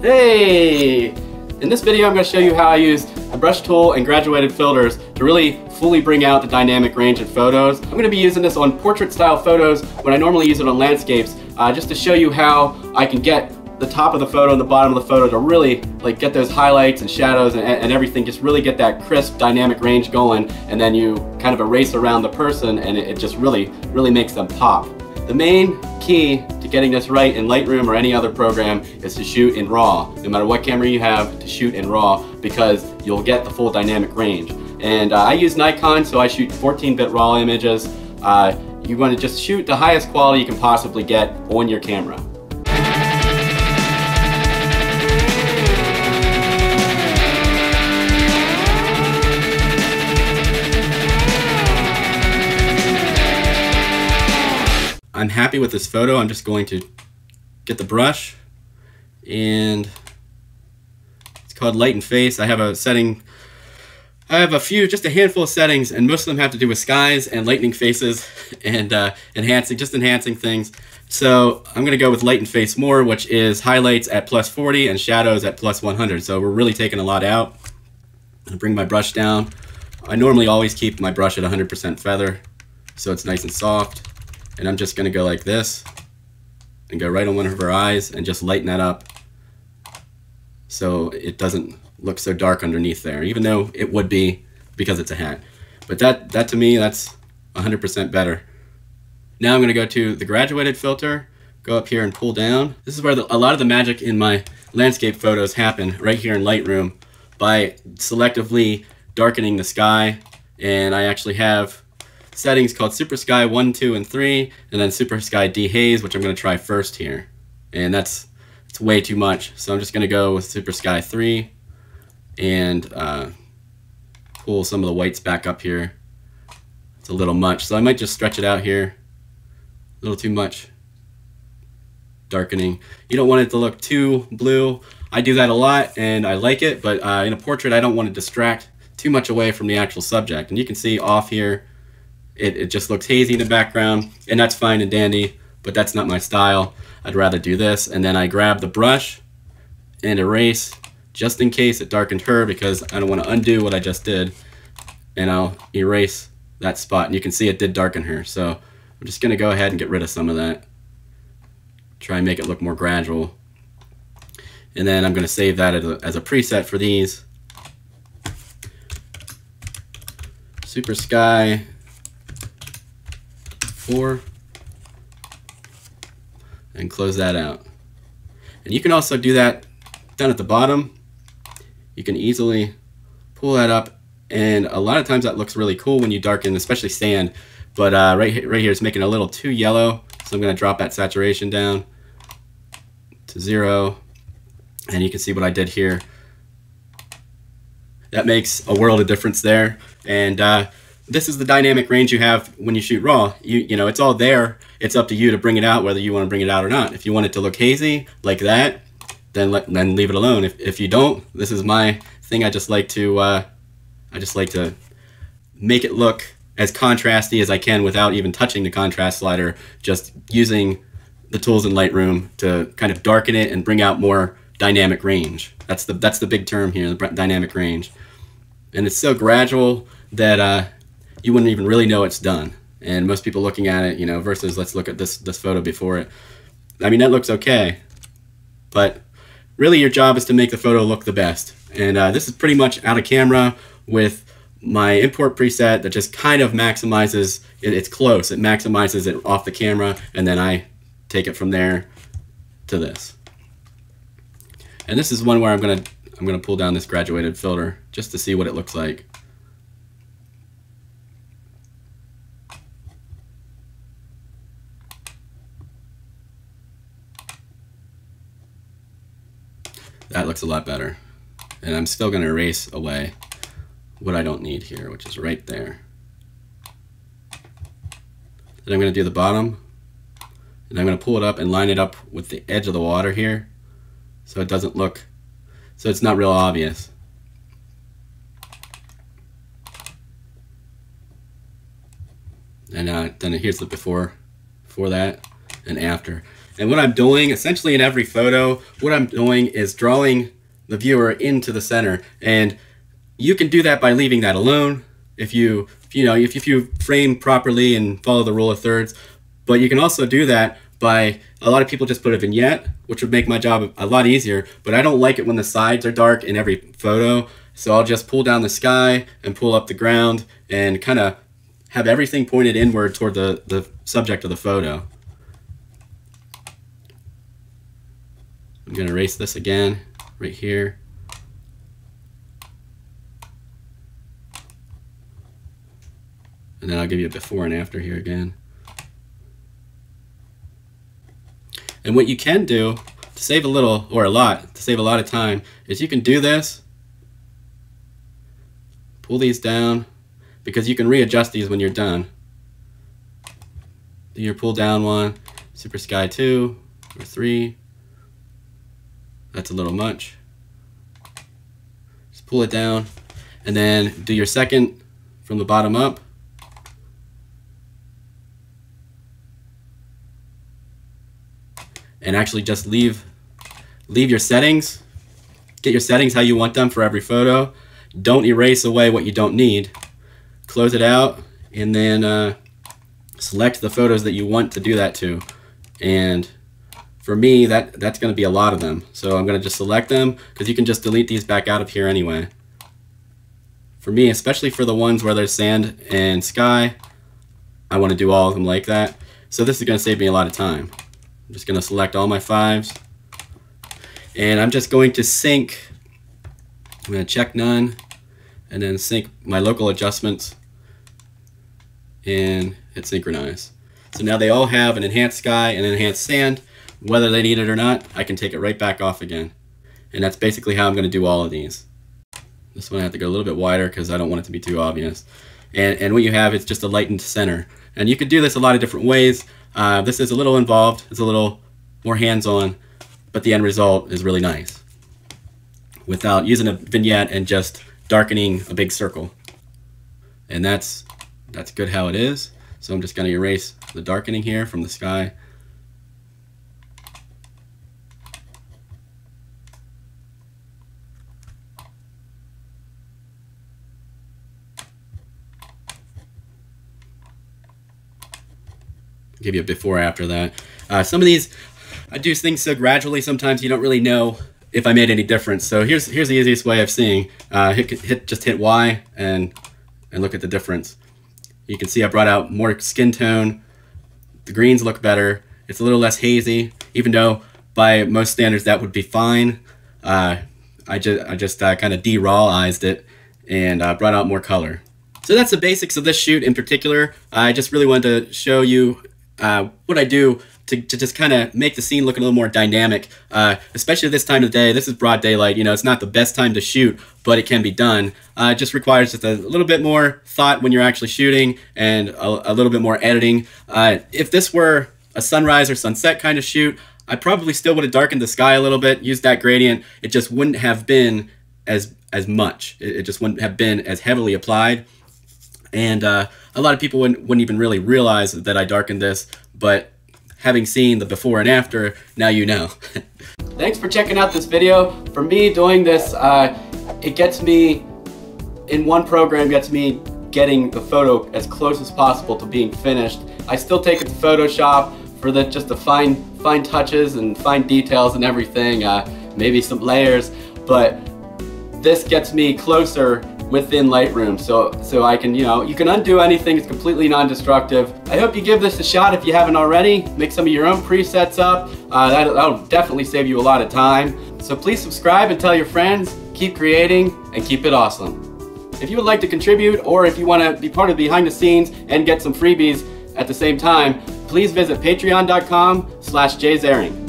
Hey! In this video I'm going to show you how I use a brush tool and graduated filters to really fully bring out the dynamic range in photos. I'm going to be using this on portrait style photos when I normally use it on landscapes, just to show you how I can get the top of the photo and the bottom of the photo to really get those highlights and shadows and everything, just really get that crisp dynamic range going, and then you kind of erase around the person and it just really makes them pop. The main key to getting this right in Lightroom or any other program is to shoot in RAW. No matter what camera you have, to shoot in RAW, because you'll get the full dynamic range. And I use Nikon, so I shoot 14-bit RAW images. You want to just shoot the highest quality you can possibly get on your camera. I'm happy with this photo. I'm just going to get the brush, and it's called Light and Face. I have a setting, just a handful of settings, and most of them have to do with skies and lightning faces and enhancing things. So I'm gonna go with Light and Face more, which is highlights at +40 and shadows at +100. So we're really taking a lot out. I'm gonna bring my brush down. I normally always keep my brush at 100% feather, so it's nice and soft. And I'm just going to go like this and go right on one of her eyes and just lighten that up so it doesn't look so dark underneath there, even though it would be because it's a hat. But that to me, that's 100% better. Now I'm going to go to the graduated filter, go up here and pull down. This is where a lot of the magic in my landscape photos happen, right here in Lightroom, by selectively darkening the sky. And I actually have settings called Super Sky 1, 2, and 3, and then Super Sky Dehaze, which I'm going to try first here. And it's way too much, so I'm just going to go with Super Sky 3 and pull some of the whites back up here. It's a little much, so I might just stretch it out here. A little too much darkening. You don't want it to look too blue. I do that a lot, and I like it, but in a portrait I don't want to distract too much away from the actual subject. And you can see off here, it just looks hazy in the background, and that's fine and dandy, but that's not my style. I'd rather do this. And then I grab the brush and erase, just in case it darkened her, because I don't want to undo what I just did, and I'll erase that spot. And you can see it did darken her, so I'm just going to go ahead and get rid of some of that. Try and make it look more gradual. And then I'm going to save that as a preset for these. Super Sky 4, and close that out. And you can also do that down at the bottom. You can easily pull that up, and a lot of times that looks really cool when you darken, especially sand. But right here it's making it a little too yellow, so I'm going to drop that saturation down to 0, and you can see what I did here. That makes a world of difference there. And this is the dynamic range you have when you shoot RAW. You know, it's all there. It's up to you to bring it out, whether you want to bring it out or not. If you want it to look hazy like that, then leave it alone. If you don't, this is my thing. I just like to make it look as contrasty as I can without even touching the contrast slider. Just using the tools in Lightroom to kind of darken it and bring out more dynamic range. That's the big term here, the dynamic range. And it's so gradual that you wouldn't even really know it's done. And most people looking at it, you know, versus let's look at this photo before it. I mean, that looks okay, but really your job is to make the photo look the best. And this is pretty much out of camera with my import preset that just kind of maximizes it. It's close. It maximizes it off the camera, and then I take it from there to this. And this is one where I'm gonna pull down this graduated filter just to see what it looks like. That looks a lot better. And I'm still going to erase away what I don't need here, which is right there. Then I'm going to do the bottom, and I'm going to pull it up and line it up with the edge of the water here, so it doesn't look, so it's not real obvious. And then here's the before that and after. And what I'm doing, essentially in every photo, what I'm doing is drawing the viewer into the center. And you can do that by leaving that alone if you frame properly and follow the rule of thirds. But you can also do that by, a lot of people just put a vignette, which would make my job a lot easier, but I don't like it when the sides are dark in every photo. So I'll just pull down the sky and pull up the ground and kind of have everything pointed inward toward the subject of the photo. I'm going to erase this again right here. And then I'll give you a before and after here again. And what you can do to save a little, or a lot, to save a lot of time, is you can do this. Pull these down, because you can readjust these when you're done. Do your pull down one, super sky 2 or 3. That's a little much. Just pull it down, and then do your second from the bottom up. And actually just leave your settings. Get your settings how you want them for every photo. Don't erase away what you don't need. Close it out, and then select the photos that you want to do that to. And for me, that's going to be a lot of them. So I'm going to just select them, because you can just delete these back out of here anyway. For me, especially for the ones where there's sand and sky, I want to do all of them like that. So this is going to save me a lot of time. I'm just going to select all my 5s, and I'm just going to sync. I'm going to check none, and then sync my local adjustments, and hit synchronize. So now they all have an enhanced sky and enhanced sand. Whether they need it or not, I can take it right back off again. And that's basically how I'm going to do all of these. This one I have to go a little bit wider because I don't want it to be too obvious. And what you have is just a lightened center. And you could do this a lot of different ways. This is a little involved, it's a little more hands-on, but the end result is really nice without using a vignette and just darkening a big circle. And that's good how it is. So I'm just going to erase the darkening here from the sky. Give you a before after that. Some of these, I do things so gradually sometimes you don't really know if I made any difference. So here's the easiest way of seeing. Just hit Y and look at the difference. You can see I brought out more skin tone. The greens look better. It's a little less hazy, even though by most standards that would be fine. I just kind of de-rawized it and brought out more color. So that's the basics of this shoot in particular. I just really wanted to show you what I do to just kind of make the scene look a little more dynamic, especially this time of day. This is broad daylight. You know, it's not the best time to shoot, but it can be done. It just requires just a little bit more thought when you're actually shooting, and a little bit more editing. If this were a sunrise or sunset kind of shoot, I probably still would have darkened the sky a little bit, used that gradient. It just wouldn't have been as much. It just wouldn't have been as heavily applied. And a lot of people wouldn't even really realize that I darkened this, but having seen the before and after, now you know. Thanks for checking out this video. For me, doing this, it gets me, in one program, gets me getting the photo as close as possible to being finished. I still take it to Photoshop for just the fine touches and fine details and everything, maybe some layers, but this gets me closer within Lightroom, so I can, you can undo anything. It's completely non-destructive. I hope you give this a shot if you haven't already. Make some of your own presets up. That'll definitely save you a lot of time. So please subscribe and tell your friends. Keep creating and keep it awesome. If you would like to contribute, or if you want to be part of behind the scenes and get some freebies at the same time, please visit patreon.com/jzaring.